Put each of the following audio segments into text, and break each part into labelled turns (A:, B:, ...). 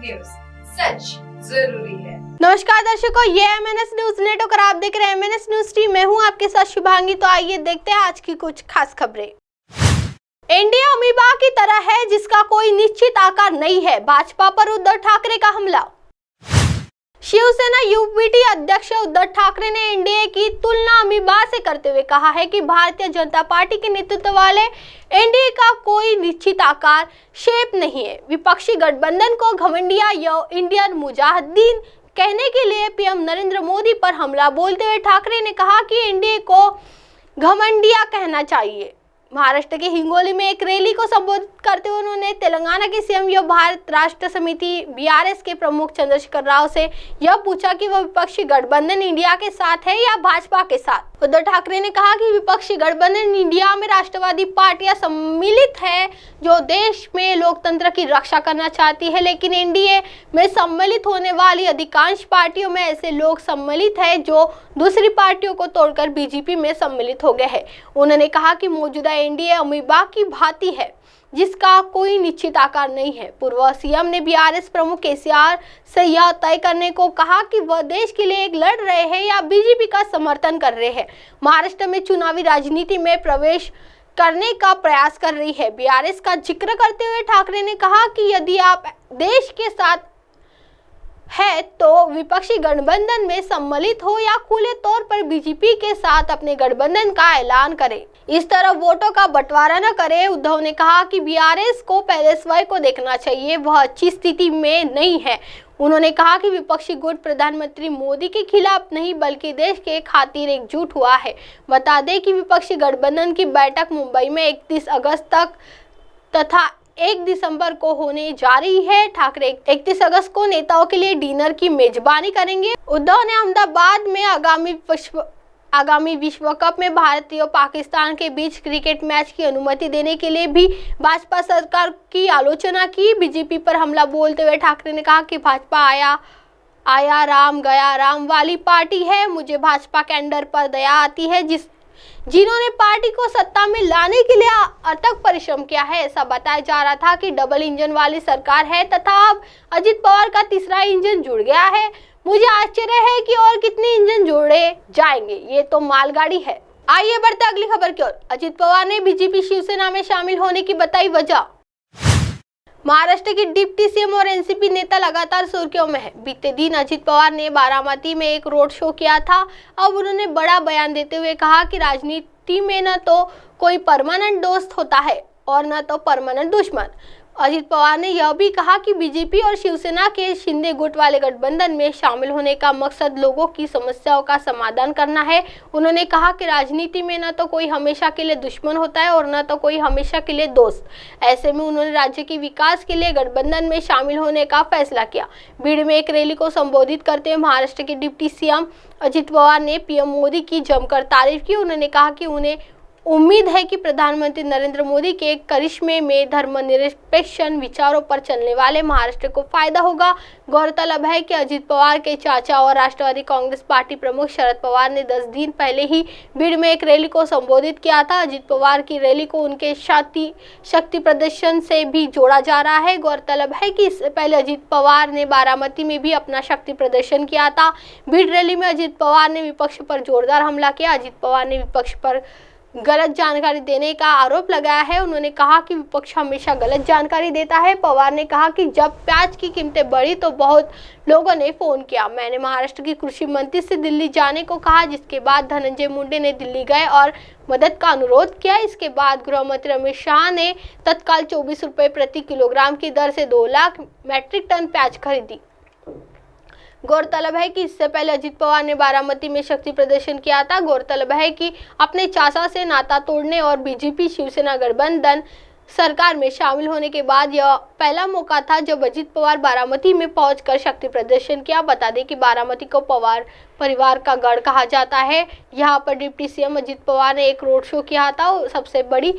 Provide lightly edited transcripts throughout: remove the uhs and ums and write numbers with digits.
A: News, सच जरूरी है।
B: नमस्कार दर्शकों, ये एमएनएस न्यूज नेटवर्क और आप देख रहे हैं एमएनएस न्यूज टीम। मैं हूं आपके साथ शुभांगी। तो आइए देखते हैं आज की कुछ खास खबरें। एनडीए अमीबा की तरह है जिसका कोई निश्चित आकार नहीं है, भाजपा पर उद्धव ठाकरे का हमला। शिवसेना यूपीटी अध्यक्ष उद्धव ठाकरे ने एनडीए की तुलना अमीबा से करते हुए कहा है कि भारतीय जनता पार्टी के नेतृत्व वाले एनडीए का कोई निश्चित आकार शेप नहीं है। विपक्षी गठबंधन को घमंडिया या इंडियन मुजाहिदीन कहने के लिए पीएम नरेंद्र मोदी पर हमला बोलते हुए ठाकरे ने कहा कि एनडीए को घमंडिया कहना चाहिए। महाराष्ट्र के हिंगोली में एक रैली को संबोधित करते हुए उन्होंने तेलंगाना के सीएम व भारत राष्ट्र समिति बीआरएस के प्रमुख चंद्रशेखर राव से यह पूछा कि वह विपक्षी गठबंधन इंडिया के साथ है या भाजपा के साथ। उद्धव ठाकरे ने कहा कि विपक्षी गठबंधन इंडिया में राष्ट्रवादी पार्टियां सम्मिलित है जो देश में लोकतंत्र की रक्षा करना चाहती है, लेकिन एनडीए में सम्मिलित होने वाली अधिकांश पार्टियों में ऐसे लोग सम्मिलित है जो दूसरी पार्टियों को तोड़कर बीजेपी में सम्मिलित हो गए हैं। उन्होंने कहा कि मौजूदा एनडीए अमीबा की भांति है जिसका कोई निश्चित आकार नहीं है। पूर्व सीएम ने बीआरएस प्रमुख केसीआर से यह तय करने को कहा कि वह देश के लिए एक लड़ रहे हैं या बीजेपी का समर्थन कर रहे हैं। महाराष्ट्र में चुनावी राजनीति में प्रवेश करने का प्रयास कर रही है। बीआरएस का जिक्र करते हुए ठाकरे ने कहा कि यदि आप देश के साथ है तो विपक्षी गठबंधन में सम्मिलित हो या खुले तौर पर बीजेपी के साथ अपने गठबंधन का ऐलान करें, इस तरह वोटों का बंटवारा न करें। उद्धव ने कहा कि बीआरएस को पहले स्वयं को देखना चाहिए, वह अच्छी स्थिति में नहीं है। उन्होंने कहा कि विपक्षी गुट प्रधानमंत्री मोदी के खिलाफ नहीं बल्कि देश के खातिर एकजुट हुआ है। बता दें कि विपक्षी गठबंधन की बैठक मुंबई में 31 अगस्त तक तथा 1 दिसंबर को होने जा रही है। ठाकरे 31 अगस्त को नेताओं के लिए डिनर की मेजबानी करेंगे। उद्धव ने अहमदाबाद में आगामी विश्व कप में भारत और पाकिस्तान के बीच क्रिकेट मैच की अनुमति देने के लिए भी भाजपा सरकार की आलोचना की। बीजेपी पर हमला बोलते हुए ठाकरे ने कहा कि भाजपा आया राम गया राम वाली पार्टी है। मुझे भाजपा कैडर पर दया आती है जिन्होंने पार्टी को सत्ता में लाने के लिए अथक परिश्रम किया है। ऐसा बताया जा रहा था कि डबल इंजन वाली सरकार है तथा अब अजित पवार का तीसरा इंजन जुड़ गया है। मुझे आश्चर्य है कि और कितने इंजन जोड़े जाएंगे, ये तो मालगाड़ी है। आइए बढ़ते अगली खबर की ओर। अजित पवार ने बीजेपी शिवसेना में शामिल होने की बताई वजह। महाराष्ट्र के डिप्टी सीएम और एनसीपी नेता लगातार सुर्खियों में है। बीते दिन अजित पवार ने बारामती में एक रोड शो किया था। अब उन्होंने बड़ा बयान देते हुए कहा कि राजनीति में न तो कोई परमानेंट दोस्त होता है और न तो परमानेंट दुश्मन। अजित पवार ने यह भी कहा कि बीजेपी और शिवसेना के शिंदे गुट वाले गठबंधन में शामिल होने का मकसद लोगों की समस्याओं का समाधान करना है। उन्होंने कहा कि राजनीति में न तो कोई हमेशा के लिए दुश्मन होता है और न तो कोई हमेशा के लिए दोस्त। ऐसे में उन्होंने राज्य के विकास के लिए गठबंधन में शामिल होने का फैसला किया। भीड़ में एक रैली को संबोधित करते हुए महाराष्ट्र के डिप्टी सीएम अजित पवार ने पीएम मोदी की जमकर तारीफ की। उन्होंने कहा कि उन्हें उम्मीद है कि प्रधानमंत्री नरेंद्र मोदी के करिश्मे में धर्मनिरपेक्ष विचारों पर चलने वाले महाराष्ट्र को फायदा होगा। गौरतलब है कि अजित पवार के चाचा और राष्ट्रवादी कांग्रेस पार्टी प्रमुख शरद पवार ने 10 दिन पहले ही भीड़ में एक रैली को संबोधित किया था। अजित पवार की रैली को उनके शक्ति प्रदर्शन से भी जोड़ा जा रहा है। गौरतलब है कि इससे पहले अजित पवार ने बारामती में भी अपना शक्ति प्रदर्शन किया था। भीड़ रैली में अजित पवार ने विपक्ष पर जोरदार हमला किया। अजित पवार ने विपक्ष पर गलत जानकारी देने का आरोप लगाया है। उन्होंने कहा कि विपक्ष हमेशा गलत जानकारी देता है। पवार ने कहा कि जब प्याज की कीमतें बढ़ी तो बहुत लोगों ने फोन किया। मैंने महाराष्ट्र की कृषि मंत्री से दिल्ली जाने को कहा, जिसके बाद धनंजय मुंडे ने दिल्ली गए और मदद का अनुरोध किया। इसके बाद गृह मंत्री अमित शाह ने तत्काल 24 रुपये प्रति किलोग्राम की दर से 2 लाख मैट्रिक टन प्याज खरीदी। गौरतलब है कि इससे पहले अजित पवार ने बारामती में शक्ति प्रदर्शन किया था। गौरतलब है कि अपने चाचा से नाता तोड़ने और बीजेपी शिवसेना गठबंधन सरकार में शामिल होने के बाद यह पहला मौका था जब अजित पवार बारामती में पहुंचकर शक्ति प्रदर्शन किया। बता दें कि बारामती को पवार परिवार का गढ़ कहा जाता है। यहाँ पर डिप्टी सीएम अजित पवार ने एक रोड शो किया था। सबसे बड़ी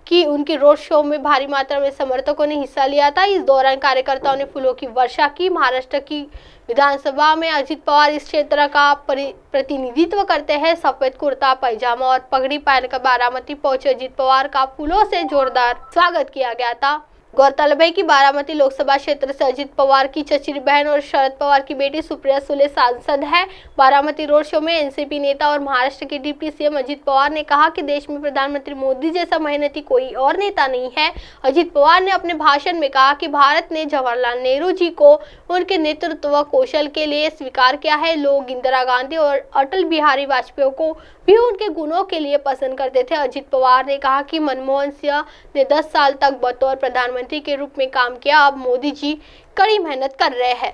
B: कि उनकी रोड शो में भारी मात्रा में समर्थकों ने हिस्सा लिया था। इस दौरान कार्यकर्ताओं ने फूलों की वर्षा की। महाराष्ट्र की विधानसभा में अजित पवार इस क्षेत्र का प्रतिनिधित्व करते हैं। सफेद कुर्ता पैजामा और पगड़ी पहनकर बारामती पहुंचे अजित पवार का फूलों से जोरदार स्वागत किया गया था। गौरतलब है कि बारामती लोकसभा क्षेत्र से अजित पवार की चचेरी बहन और शरद पवार की बेटी सुप्रिया सुले सांसद है। बारामती रोड शो में एनसीपी नेता और महाराष्ट्र के डिप्टी सीएम अजित पवार ने कहा कि देश में प्रधानमंत्री मोदी जैसा मेहनती कोई और नेता नहीं है। अजित पवार ने अपने भाषण में कहा कि भारत ने जवाहरलाल नेहरू जी को उनके नेतृत्व कौशल के लिए स्वीकार किया है। लोग इंदिरा गांधी और अटल बिहारी वाजपेयी को भी उनके गुणों के लिए पसंद करते थे। अजित पवार ने कहा कि मनमोहन सिंह ने 10 साल तक बतौर प्रधानमंत्री के रूप में काम किया। अब मोदी जी कड़ी मेहनत कर रहे हैं।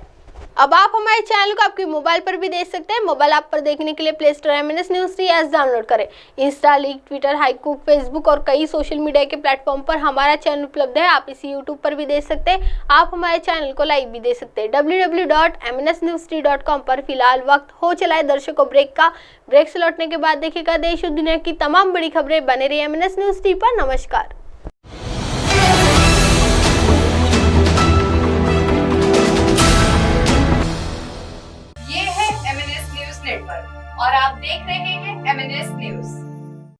B: अब आप हमारे चैनल को आपके मोबाइल पर भी देख सकते हैं। मोबाइल ऐप पर देखने के लिए play store MNS news 3 app download करें। इंस्टा, लीग, ट्विटर, हाईकुक, फेसबुक और कई सोशल मीडिया के प्लेटफॉर्म पर हमारा चैनल उपलब्ध है। आप इसे यूट्यूब पर भी देख सकते हैं। आप हमारे चैनल को लाइक भी दे सकते हैं। www.mnsnews3.com पर फिलहाल वक्त हो चला है दर्शकों ब्रेक का। ब्रेक से लौटने के बाद देखिएगा देश और दुनिया की तमाम बड़ी खबरें। बने रहिए MNS न्यूज़ 3 पर। नमस्कार।
A: ये है MNS न्यूज नेटवर्क और आप देख रहे हैं MNS न्यूज।